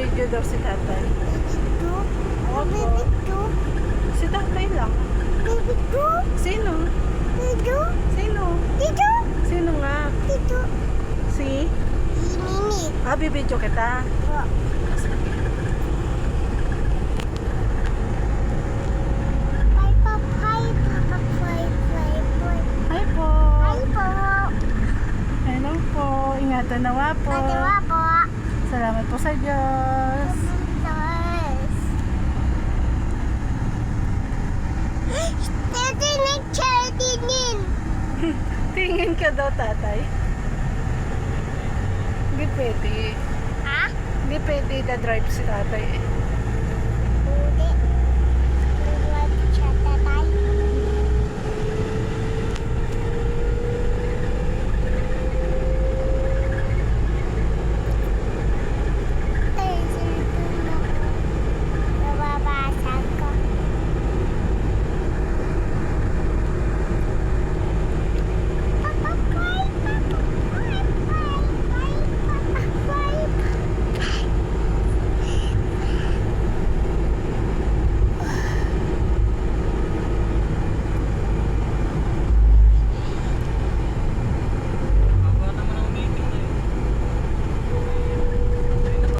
Nagbibideo daw si tatay. Dito? Opo. Dito? Si tatay lang. Dito? Sino? Dito? Sino? Dito? Sino nga? Dito? Si? Mini. Bibidyo kita. Po. Hi, Pop. Hi, Papa. Fly, fly, fly. Hi po. Hi po. Hello po. Ingatan nawa po. Matawa po. Salamat po sa Diyos. Yes. Dito nag-charity din. Tingin ka daw, tatay. Hindi pwede. Ha? Hindi pwede na drive si tatay eh.